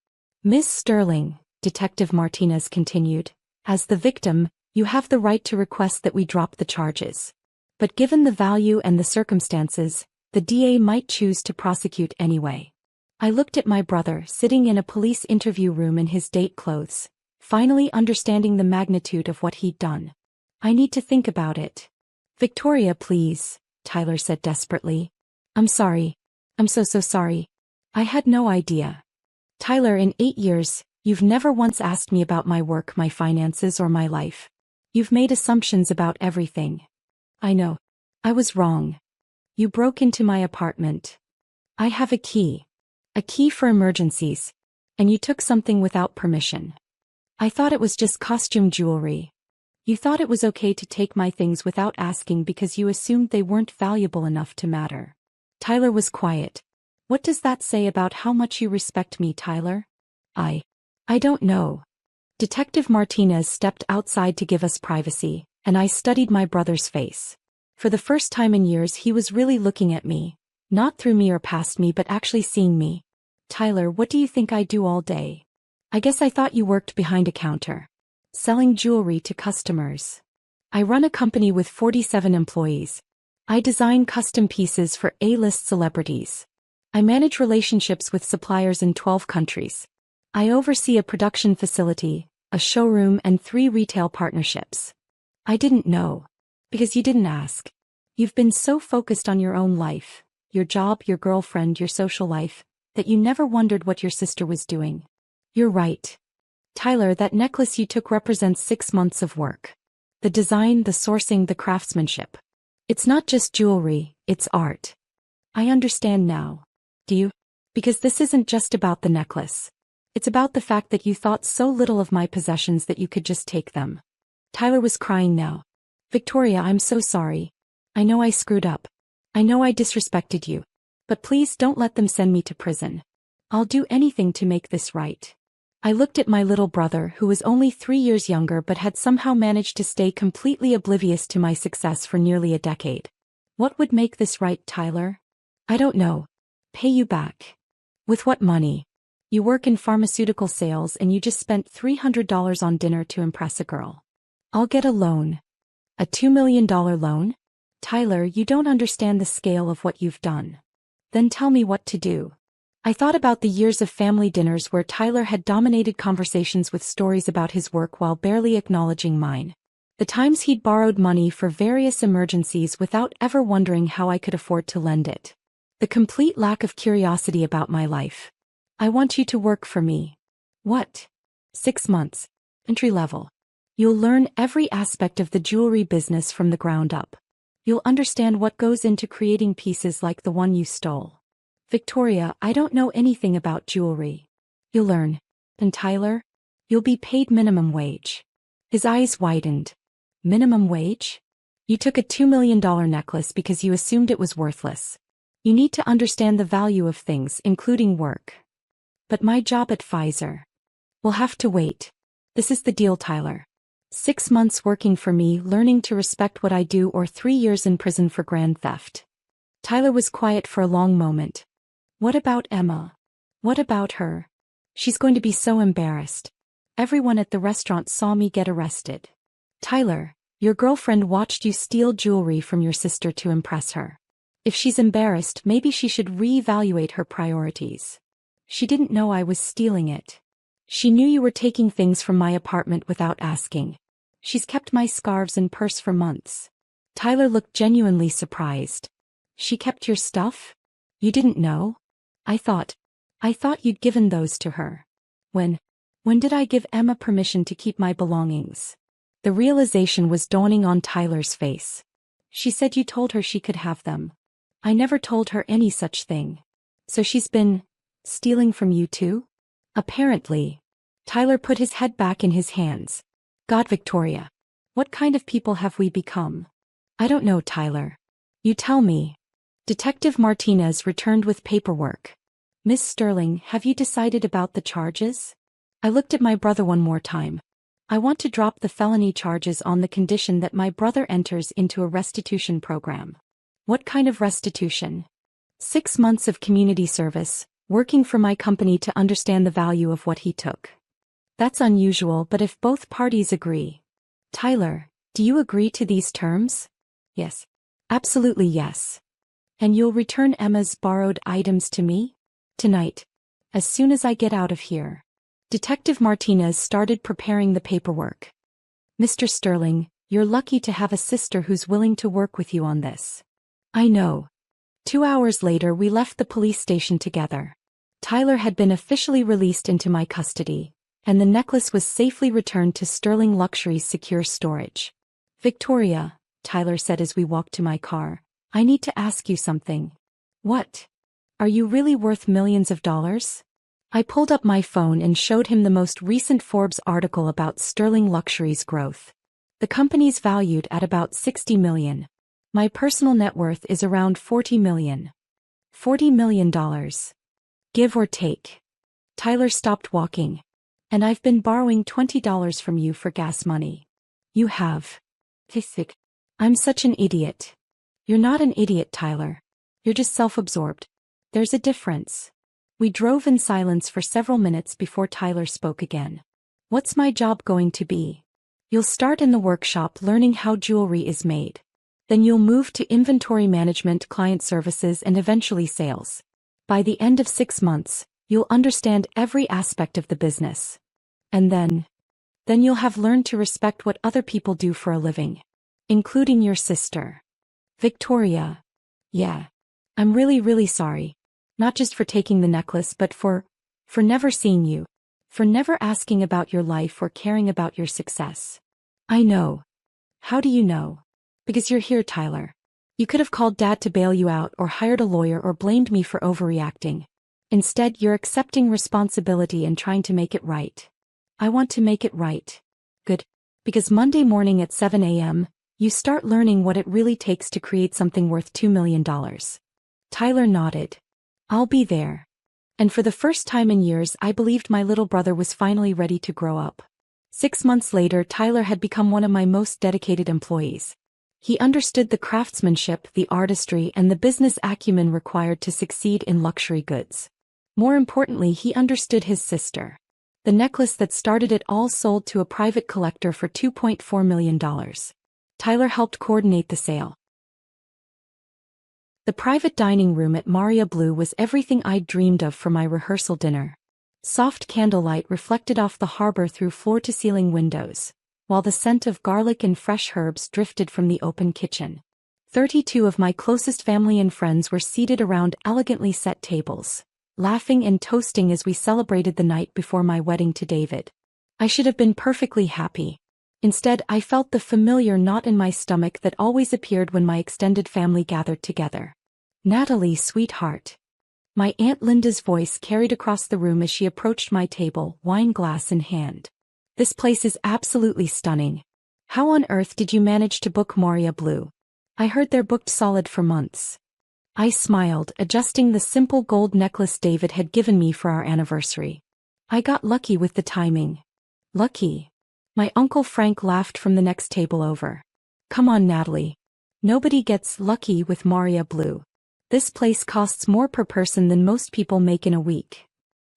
Miss Sterling, Detective Martinez continued, as the victim, you have the right to request that we drop the charges. But given the value and the circumstances, the DA might choose to prosecute anyway. I looked at my brother sitting in a police interview room in his date clothes, finally understanding the magnitude of what he'd done. I need to think about it. Victoria, please, Tyler said desperately. I'm sorry. I'm so sorry. I had no idea. Tyler, in 8 years, you've never once asked me about my work, my finances, or my life. You've made assumptions about everything. I know. I was wrong. You broke into my apartment. I have a key. A key for emergencies. And you took something without permission. I thought it was just costume jewelry. You thought it was okay to take my things without asking because you assumed they weren't valuable enough to matter. Tyler was quiet. What does that say about how much you respect me, Tyler? I don't know. Detective Martinez stepped outside to give us privacy, and I studied my brother's face. For the first time in years, he was really looking at me. Not through me or past me, but actually seeing me. Tyler, what do you think I do all day? I guess I thought you worked behind a counter. Selling jewelry to customers. I run a company with 47 employees. I design custom pieces for A-list celebrities. I manage relationships with suppliers in 12 countries. I oversee a production facility, a showroom, and 3 retail partnerships. I didn't know. Because you didn't ask. You've been so focused on your own life, your job, your girlfriend, your social life, that you never wondered what your sister was doing. You're right. Tyler, that necklace you took represents 6 months of work. The design, the sourcing, the craftsmanship. It's not just jewelry, it's art. I understand now. Do you? Because this isn't just about the necklace. It's about the fact that you thought so little of my possessions that you could just take them. Tyler was crying now. Victoria, I'm so sorry. I know I screwed up. I know I disrespected you. But please don't let them send me to prison. I'll do anything to make this right. I looked at my little brother, who was only 3 years younger but had somehow managed to stay completely oblivious to my success for nearly a decade. What would make this right, Tyler? I don't know. Pay you back. With what money? You work in pharmaceutical sales and you just spent $300 on dinner to impress a girl. I'll get a loan. A $2 million loan? Tyler, you don't understand the scale of what you've done. Then tell me what to do. I thought about the years of family dinners where Tyler had dominated conversations with stories about his work while barely acknowledging mine. The times he'd borrowed money for various emergencies without ever wondering how I could afford to lend it. The complete lack of curiosity about my life. I want you to work for me. What? 6 months. Entry level. You'll learn every aspect of the jewelry business from the ground up. You'll understand what goes into creating pieces like the one you stole. Victoria, I don't know anything about jewelry. You'll learn. And Tyler? You'll be paid minimum wage. His eyes widened. Minimum wage? You took a $2 million necklace because you assumed it was worthless. You need to understand the value of things, including work. But my job at Pfizer. We'll have to wait. This is the deal, Tyler. 6 months working for me, learning to respect what I do, or 3 years in prison for grand theft. Tyler was quiet for a long moment. What about Emma? What about her? She's going to be so embarrassed. Everyone at the restaurant saw me get arrested. Tyler, your girlfriend watched you steal jewelry from your sister to impress her. If she's embarrassed, maybe she should reevaluate her priorities. She didn't know I was stealing it. She knew you were taking things from my apartment without asking. She's kept my scarves and purse for months. Tyler looked genuinely surprised. She kept your stuff? You didn't know? I thought you'd given those to her. When did I give Emma permission to keep my belongings? The realization was dawning on Tyler's face. She said you told her she could have them. I never told her any such thing. So she's been stealing from you too? Apparently. Tyler put his head back in his hands. God, Victoria. What kind of people have we become? I don't know, Tyler. You tell me. Detective Martinez returned with paperwork. Miss Sterling, have you decided about the charges? I looked at my brother one more time. I want to drop the felony charges on the condition that my brother enters into a restitution program. What kind of restitution? 6 months of community service, working for my company to understand the value of what he took. That's unusual, but if both parties agree. Tyler, do you agree to these terms? Yes. Absolutely yes. And you'll return Emma's borrowed items to me? Tonight. As soon as I get out of here. Detective Martinez started preparing the paperwork. Mr. Sterling, you're lucky to have a sister who's willing to work with you on this. I know. 2 hours later we left the police station together. Tyler had been officially released into my custody, and the necklace was safely returned to Sterling Luxury's secure storage. Victoria, Tyler said as we walked to my car, I need to ask you something. What? Are you really worth millions of dollars? I pulled up my phone and showed him the most recent Forbes article about Sterling Luxury's growth. The company's valued at about $60 million. My personal net worth is around $40 million. $40 million. Give or take. Tyler stopped walking. And I've been borrowing $20 from you for gas money. You have. Sick. I'm such an idiot. You're not an idiot, Tyler. You're just self-absorbed. There's a difference. We drove in silence for several minutes before Tyler spoke again. What's my job going to be? You'll start in the workshop learning how jewelry is made. Then you'll move to inventory management, client services, and eventually sales. By the end of 6 months, you'll understand every aspect of the business. And then you'll have learned to respect what other people do for a living. Including your sister. Victoria. Yeah. I'm really sorry. Not just for taking the necklace, but for never seeing you. For never asking about your life or caring about your success. I know. How do you know? Because you're here, Tyler. You could have called Dad to bail you out or hired a lawyer or blamed me for overreacting. Instead, you're accepting responsibility and trying to make it right. I want to make it right. Good. Because Monday morning at 7 a.m., you start learning what it really takes to create something worth $2 million. Tyler nodded. I'll be there. And for the first time in years, I believed my little brother was finally ready to grow up. 6 months later, Tyler had become one of my most dedicated employees. He understood the craftsmanship, the artistry, and the business acumen required to succeed in luxury goods. More importantly, he understood his sister. The necklace that started it all sold to a private collector for $2.4 million. Tyler helped coordinate the sale. The private dining room at Maria Blue was everything I'd dreamed of for my rehearsal dinner. Soft candlelight reflected off the harbor through floor-to-ceiling windows, while the scent of garlic and fresh herbs drifted from the open kitchen. 32 of my closest family and friends were seated around elegantly set tables, laughing and toasting as we celebrated the night before my wedding to David. I should have been perfectly happy. Instead, I felt the familiar knot in my stomach that always appeared when my extended family gathered together. Natalie, sweetheart. My Aunt Linda's voice carried across the room as she approached my table, wine glass in hand. This place is absolutely stunning. How on earth did you manage to book Maria Blue? I heard they're booked solid for months. I smiled, adjusting the simple gold necklace David had given me for our anniversary. I got lucky with the timing. Lucky? My Uncle Frank laughed from the next table over. Come on, Natalie. Nobody gets lucky with Maria Blue. This place costs more per person than most people make in a week.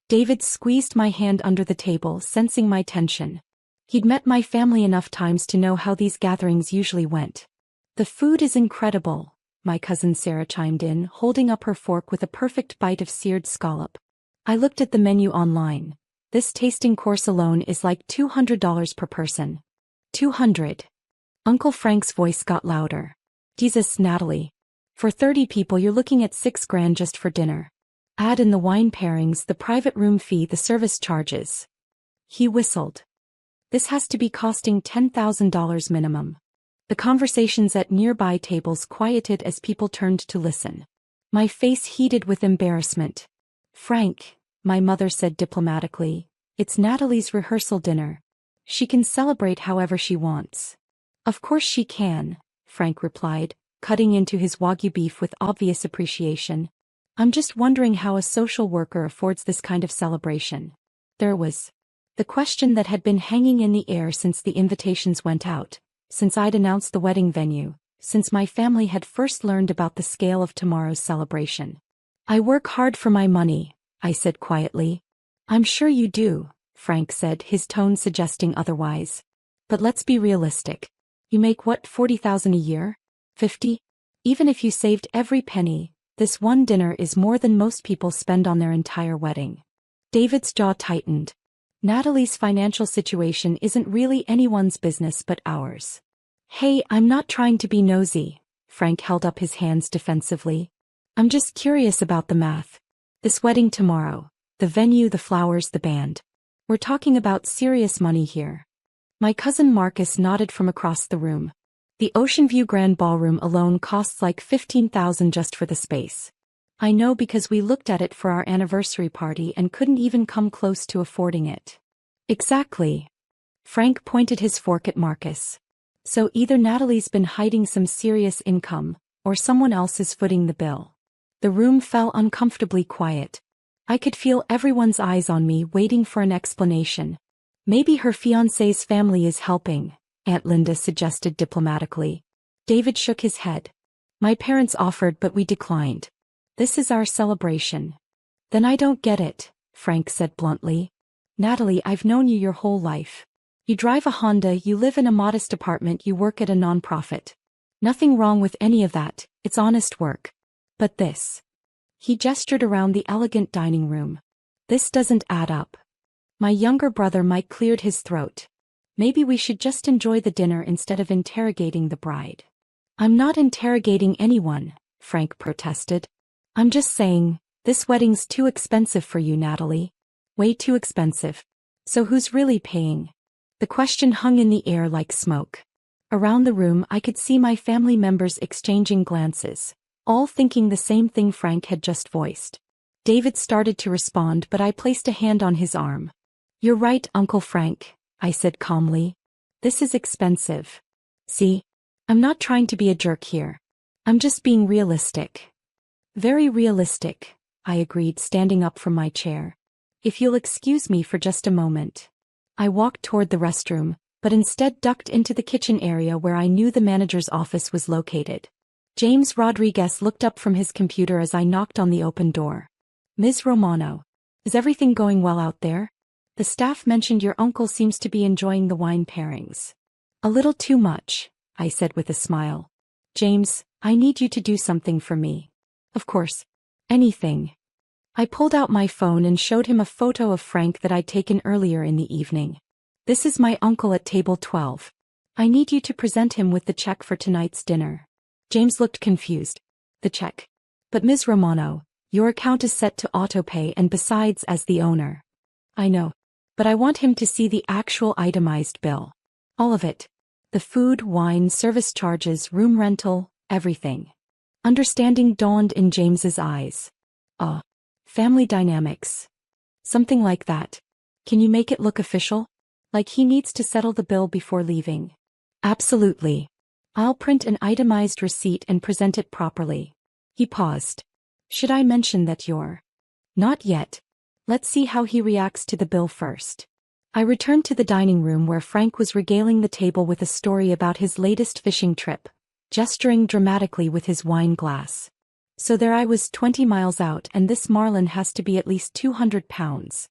David squeezed my hand under the table, sensing my tension. He'd met my family enough times to know how these gatherings usually went. The food is incredible, my cousin Sarah chimed in, holding up her fork with a perfect bite of seared scallop. I looked at the menu online. This tasting course alone is like $200 per person. 200. Uncle Frank's voice got louder. Jesus, Natalie. For 30 people you're looking at $6,000 just for dinner. Add in the wine pairings, the private room fee, the service charges. He whistled. This has to be costing $10,000 minimum. The conversations at nearby tables quieted as people turned to listen. My face heated with embarrassment. Frank, my mother said diplomatically, it's Natalie's rehearsal dinner. She can celebrate however she wants. Of course she can, Frank replied, cutting into his Wagyu beef with obvious appreciation. I'm just wondering how a social worker affords this kind of celebration. There was the question that had been hanging in the air since the invitations went out, since I'd announced the wedding venue, since my family had first learned about the scale of tomorrow's celebration. I work hard for my money, I said quietly. I'm sure you do, Frank said, his tone suggesting otherwise. But let's be realistic. You make what, $40,000 a year? 50? Even if you saved every penny, this one dinner is more than most people spend on their entire wedding. David's jaw tightened. Natalie's financial situation isn't really anyone's business but ours. Hey, I'm not trying to be nosy, Frank held up his hands defensively. I'm just curious about the math. This wedding tomorrow, the venue, the flowers, the band. We're talking about serious money here. My cousin Marcus nodded from across the room. The Ocean View Grand Ballroom alone costs like $15,000 just for the space. I know because we looked at it for our anniversary party and couldn't even come close to affording it. Exactly. Frank pointed his fork at Marcus. So either Natalie's been hiding some serious income, or someone else is footing the bill. The room fell uncomfortably quiet. I could feel everyone's eyes on me waiting for an explanation. Maybe her fiancé's family is helping, Aunt Linda suggested diplomatically. David shook his head. My parents offered but we declined. This is our celebration. Then I don't get it, Frank said bluntly. Natalie, I've known you your whole life. You drive a Honda, you live in a modest apartment, you work at a nonprofit. Nothing wrong with any of that, it's honest work. But this. He gestured around the elegant dining room. This doesn't add up. My younger brother Mike cleared his throat. Maybe we should just enjoy the dinner instead of interrogating the bride. I'm not interrogating anyone, Frank protested. I'm just saying, this wedding's too expensive for you, Natalie. Way too expensive. So who's really paying? The question hung in the air like smoke. Around the room I could see my family members exchanging glances, all thinking the same thing Frank had just voiced. David started to respond but I placed a hand on his arm. You're right, Uncle Frank, I said calmly. This is expensive. See? I'm not trying to be a jerk here. I'm just being realistic. Very realistic, I agreed, standing up from my chair. If you'll excuse me for just a moment. I walked toward the restroom, but instead ducked into the kitchen area where I knew the manager's office was located. James Rodriguez looked up from his computer as I knocked on the open door. Ms. Romano, is everything going well out there? The staff mentioned your uncle seems to be enjoying the wine pairings. A little too much, I said with a smile. James, I need you to do something for me. Of course. Anything. I pulled out my phone and showed him a photo of Frank that I'd taken earlier in the evening. This is my uncle at table 12. I need you to present him with the check for tonight's dinner. James looked confused. The check. But Ms. Romano, your account is set to autopay and besides as the owner. I know. But I want him to see the actual itemized bill. All of it. The food, wine, service charges, room rental, everything. Understanding dawned in James's eyes. Family dynamics. Something like that. Can you make it look official? Like he needs to settle the bill before leaving. Absolutely. I'll print an itemized receipt and present it properly. He paused. Should I mention that you're? Not yet. Let's see how he reacts to the bill first. I returned to the dining room where Frank was regaling the table with a story about his latest fishing trip, gesturing dramatically with his wine glass. So there I was 20 miles out and this marlin has to be at least 200 pounds.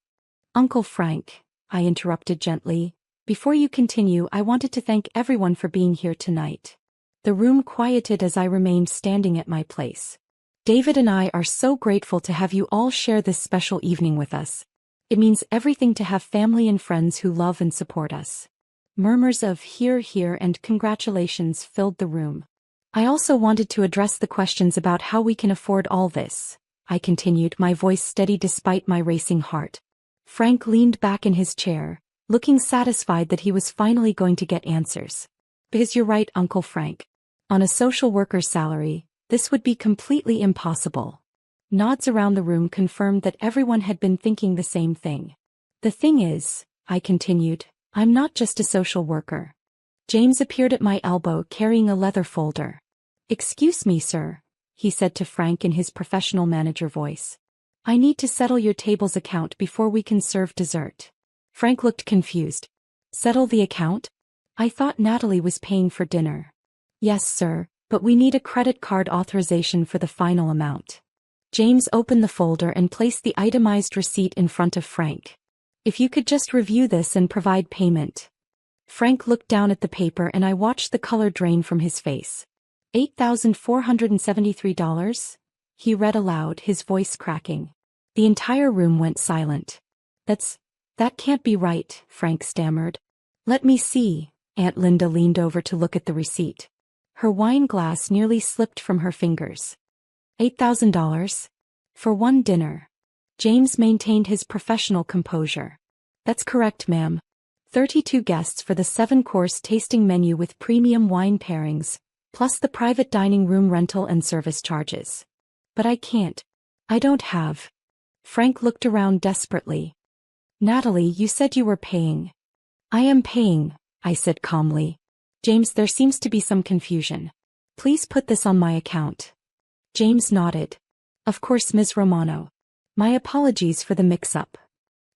Uncle Frank, I interrupted gently, before you continue I wanted to thank everyone for being here tonight. The room quieted as I remained standing at my place. David and I are so grateful to have you all share this special evening with us. It means everything to have family and friends who love and support us. Murmurs of hear, hear and congratulations filled the room. I also wanted to address the questions about how we can afford all this, I continued, my voice steady despite my racing heart. Frank leaned back in his chair, looking satisfied that he was finally going to get answers. Because you're right, Uncle Frank. On a social worker's salary, this would be completely impossible. Nods around the room confirmed that everyone had been thinking the same thing. The thing is, I continued, I'm not just a social worker. James appeared at my elbow carrying a leather folder. Excuse me, sir, he said to Frank in his professional manager voice. I need to settle your table's account before we can serve dessert. Frank looked confused. Settle the account? I thought Natalie was paying for dinner. Yes, sir, but we need a credit card authorization for the final amount. James opened the folder and placed the itemized receipt in front of Frank. If you could just review this and provide payment. Frank looked down at the paper and I watched the color drain from his face. $8,473? He read aloud, his voice cracking. The entire room went silent. That can't be right, Frank stammered. Let me see. Aunt Linda leaned over to look at the receipt. Her wine glass nearly slipped from her fingers. $8,000? For one dinner. James maintained his professional composure. That's correct, ma'am. 32 guests for the 7-course tasting menu with premium wine pairings, plus the private dining room rental and service charges. But I can't. I don't have. Frank looked around desperately. Natalie, you said you were paying. I am paying, I said calmly. James, there seems to be some confusion. Please put this on my account. James nodded. Of course, Ms. Romano. My apologies for the mix-up.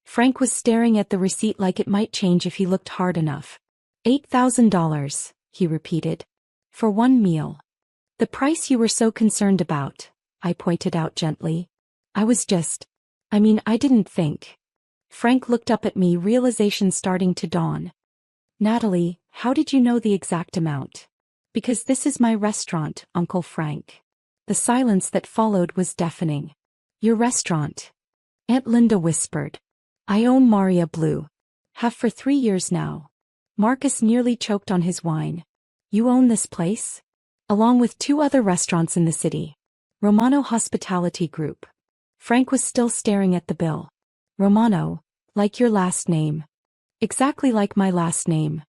Frank was staring at the receipt like it might change if he looked hard enough. $8,000, he repeated. For one meal. The price you were so concerned about, I pointed out gently. I didn't think. Frank looked up at me, realization starting to dawn. Natalie, how did you know the exact amount? Because this is my restaurant, Uncle Frank. The silence that followed was deafening. Your restaurant? Aunt Linda whispered. I own Maria Blue. Have for 3 years now. Marcus nearly choked on his wine. You own this place? Along with 2 other restaurants in the city. Romano Hospitality Group. Frank was still staring at the bill. Romano, like your last name. Exactly like my last name.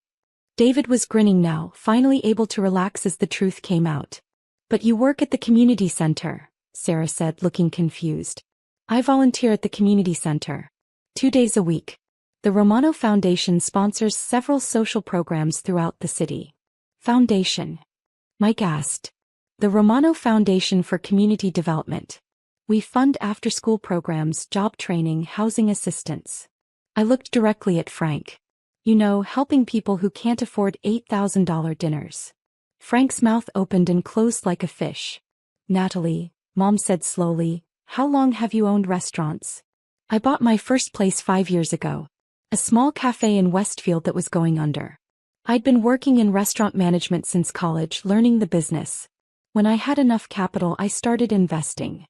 David was grinning now, finally able to relax as the truth came out. But you work at the community center, Sarah said, looking confused. I volunteer at the community center. 2 days a week. The Romano Foundation sponsors several social programs throughout the city. Foundation? Mike asked. The Romano Foundation for Community Development. We fund after-school programs, job training, housing assistance. I looked directly at Frank. You know, helping people who can't afford $8,000 dinners. Frank's mouth opened and closed like a fish. Natalie, Mom said slowly, how long have you owned restaurants? I bought my first place 5 years ago. A small cafe in Westfield that was going under. I'd been working in restaurant management since college, learning the business. When I had enough capital, I started investing.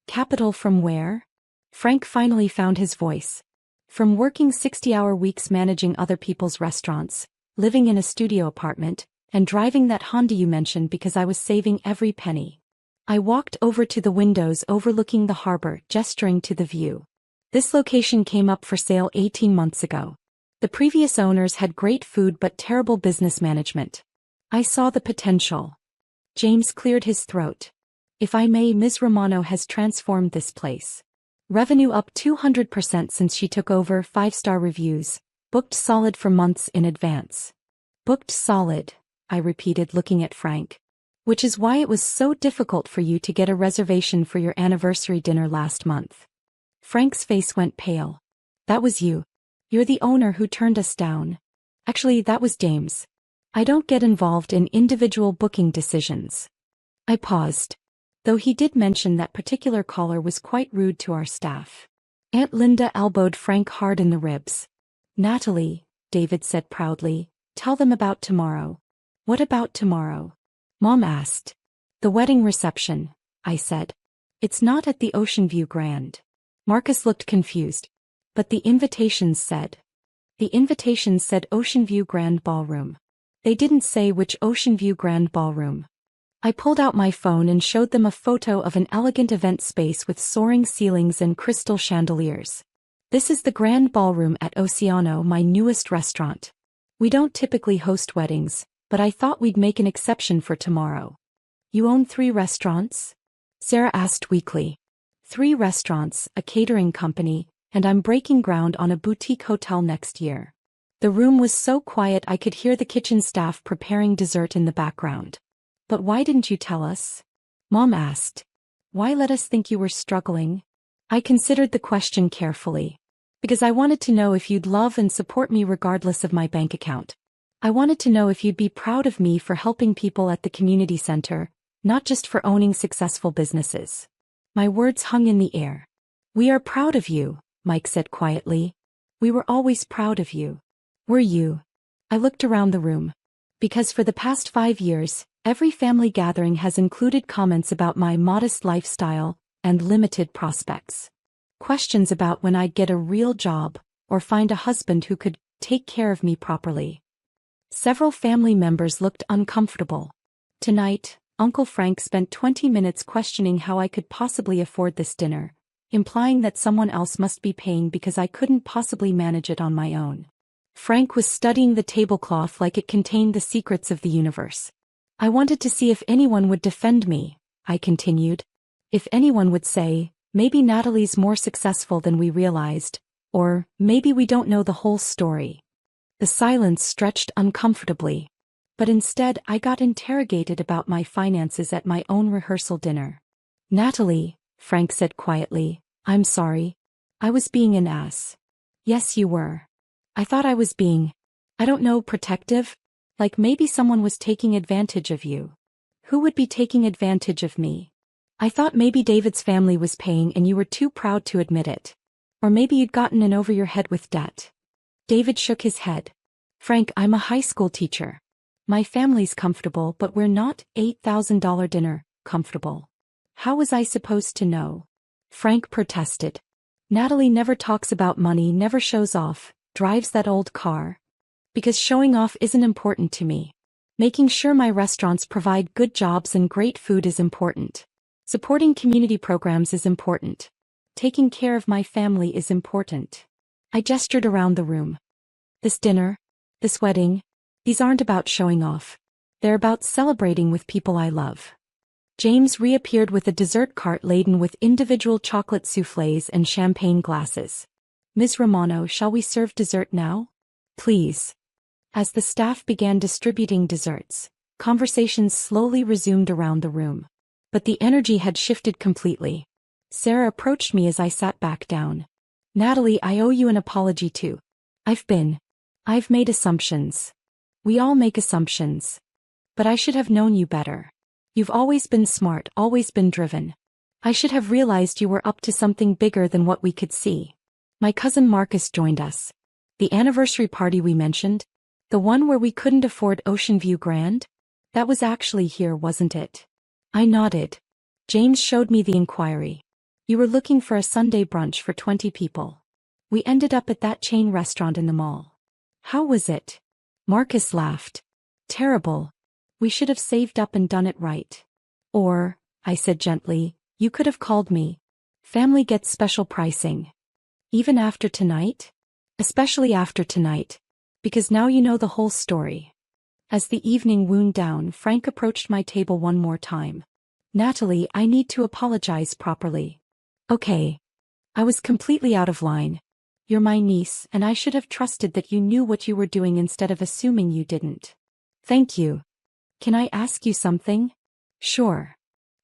Capital from where? Frank finally found his voice. From working 60-hour weeks managing other people's restaurants, living in a studio apartment, and driving that Honda you mentioned because I was saving every penny. I walked over to the windows overlooking the harbor, gesturing to the view. This location came up for sale 18 months ago. The previous owners had great food but terrible business management. I saw the potential. James cleared his throat. If I may, Ms. Romano has transformed this place. Revenue up 200% since she took over, 5-star reviews, booked solid for months in advance. Booked solid, I repeated looking at Frank. Which is why it was so difficult for you to get a reservation for your anniversary dinner last month. Frank's face went pale. That was you. You're the owner who turned us down. Actually, that was James. I don't get involved in individual booking decisions. I paused. Though he did mention that particular caller was quite rude to our staff. Aunt Linda elbowed Frank hard in the ribs. Natalie, David said proudly, tell them about tomorrow. What about tomorrow? Mom asked. The wedding reception, I said. It's not at the Ocean View Grand. Marcus looked confused. But the invitations said. The invitations said Ocean View Grand Ballroom. They didn't say which Ocean View Grand Ballroom. I pulled out my phone and showed them a photo of an elegant event space with soaring ceilings and crystal chandeliers. This is the Grand Ballroom at Oceano, my newest restaurant. We don't typically host weddings, but I thought we'd make an exception for tomorrow. You own 3 restaurants? Sarah asked weakly. 3 restaurants, a catering company, and I'm breaking ground on a boutique hotel next year. The room was so quiet I could hear the kitchen staff preparing dessert in the background. But why didn't you tell us? Mom asked. Why let us think you were struggling? I considered the question carefully. Because I wanted to know if you'd love and support me regardless of my bank account. I wanted to know if you'd be proud of me for helping people at the community center, not just for owning successful businesses. My words hung in the air. We are proud of you, Mike said quietly. We were always proud of you. Were you? I looked around the room. Because for the past 5 years, every family gathering has included comments about my modest lifestyle and limited prospects. Questions about when I'd get a real job or find a husband who could take care of me properly. Several family members looked uncomfortable. Tonight, Uncle Frank spent 20 minutes questioning how I could possibly afford this dinner, implying that someone else must be paying because I couldn't possibly manage it on my own. Frank was studying the tablecloth like it contained the secrets of the universe. I wanted to see if anyone would defend me, I continued. If anyone would say, maybe Natalie's more successful than we realized, or maybe we don't know the whole story. The silence stretched uncomfortably. But instead I got interrogated about my finances at my own rehearsal dinner. Natalie, Frank said quietly, I'm sorry. I was being an ass. Yes, you were. I thought I was being, I don't know, protective? Like maybe someone was taking advantage of you. Who would be taking advantage of me? I thought maybe David's family was paying and you were too proud to admit it. Or maybe you'd gotten in over your head with debt. David shook his head. Frank, I'm a high school teacher. My family's comfortable, but we're not $8,000 dinner comfortable. How was I supposed to know? Frank protested. Natalie never talks about money, never shows off, drives that old car. Because showing off isn't important to me. Making sure my restaurants provide good jobs and great food is important. Supporting community programs is important. Taking care of my family is important. I gestured around the room. This dinner, this wedding, these aren't about showing off. They're about celebrating with people I love. James reappeared with a dessert cart laden with individual chocolate soufflés and champagne glasses. Ms. Romano, shall we serve dessert now? Please. As the staff began distributing desserts, conversations slowly resumed around the room. But the energy had shifted completely. Sarah approached me as I sat back down. Natalie, I owe you an apology too. I've made assumptions. We all make assumptions. But I should have known you better. You've always been smart, always been driven. I should have realized you were up to something bigger than what we could see. My cousin Marcus joined us. The anniversary party we mentioned, the one where we couldn't afford Ocean View Grand? That was actually here, wasn't it? I nodded. James showed me the inquiry. You were looking for a Sunday brunch for 20 people. We ended up at that chain restaurant in the mall. How was it? Marcus laughed. Terrible. We should have saved up and done it right. Or, I said gently, you could have called me. Family gets special pricing. Even after tonight? Especially after tonight. Because now you know the whole story. As the evening wound down, Frank approached my table one more time. Natalie, I need to apologize properly. Okay. I was completely out of line. You're my niece, and I should have trusted that you knew what you were doing instead of assuming you didn't. Thank you. Can I ask you something? Sure.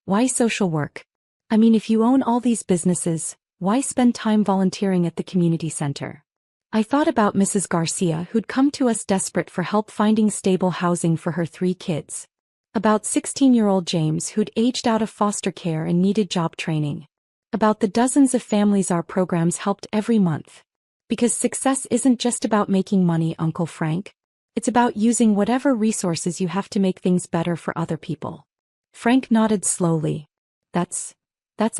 Why social work? I mean, if you own all these businesses, why spend time volunteering at the community center? I thought about Mrs. Garcia, who'd come to us desperate for help finding stable housing for her 3 kids. About 16-year-old James, who'd aged out of foster care and needed job training. About the dozens of families our programs helped every month. Because success isn't just about making money, Uncle Frank. It's about using whatever resources you have to make things better for other people. Frank nodded slowly. That's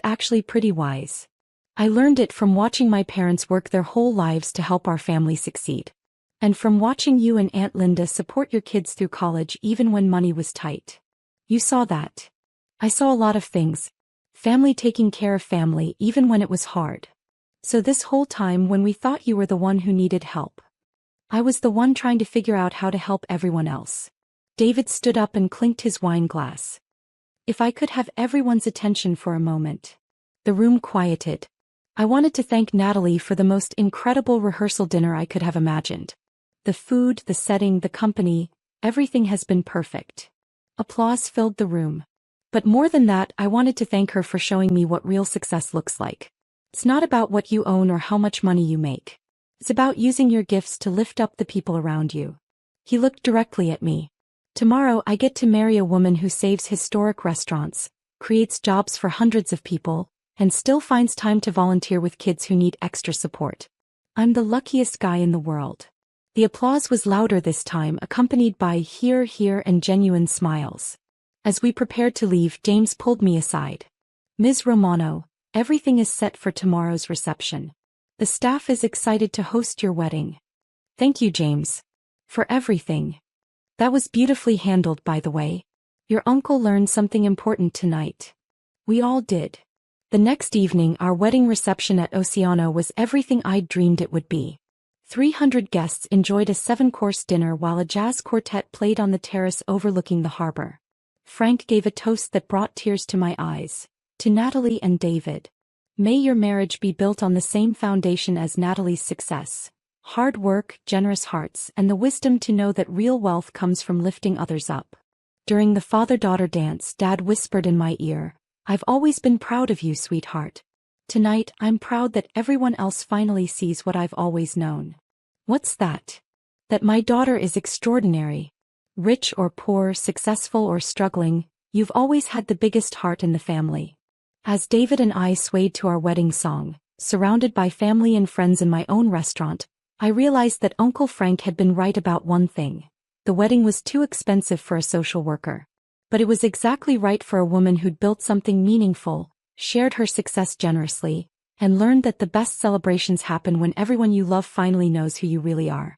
actually pretty wise. I learned it from watching my parents work their whole lives to help our family succeed. And from watching you and Aunt Linda support your kids through college even when money was tight. You saw that. I saw a lot of things. Family taking care of family even when it was hard. So this whole time when we thought you were the one who needed help, I was the one trying to figure out how to help everyone else. David stood up and clinked his wine glass. If I could have everyone's attention for a moment. The room quieted. I wanted to thank Natalie for the most incredible rehearsal dinner I could have imagined. The food, the setting, the company, everything has been perfect. Applause filled the room. But more than that, I wanted to thank her for showing me what real success looks like. It's not about what you own or how much money you make. It's about using your gifts to lift up the people around you. He looked directly at me. Tomorrow I get to marry a woman who saves historic restaurants, creates jobs for hundreds of people, and still finds time to volunteer with kids who need extra support. I'm the luckiest guy in the world. The applause was louder this time, accompanied by hear, hear and genuine smiles. As we prepared to leave, James pulled me aside. Ms. Romano, everything is set for tomorrow's reception. The staff is excited to host your wedding. Thank you, James. For everything. That was beautifully handled, by the way. Your uncle learned something important tonight. We all did. The next evening, our wedding reception at Oceano was everything I'd dreamed it would be. 300 guests enjoyed a 7-course dinner while a jazz quartet played on the terrace overlooking the harbor. Frank gave a toast that brought tears to my eyes. To Natalie and David. May your marriage be built on the same foundation as Natalie's success. Hard work, generous hearts, and the wisdom to know that real wealth comes from lifting others up. During the father-daughter dance, Dad whispered in my ear, I've always been proud of you, sweetheart. Tonight, I'm proud that everyone else finally sees what I've always known. What's that? That my daughter is extraordinary. Rich or poor, successful or struggling, you've always had the biggest heart in the family. As David and I swayed to our wedding song, surrounded by family and friends in my own restaurant, I realized that Uncle Frank had been right about one thing. The wedding was too expensive for a social worker. But it was exactly right for a woman who'd built something meaningful, shared her success generously, and learned that the best celebrations happen when everyone you love finally knows who you really are.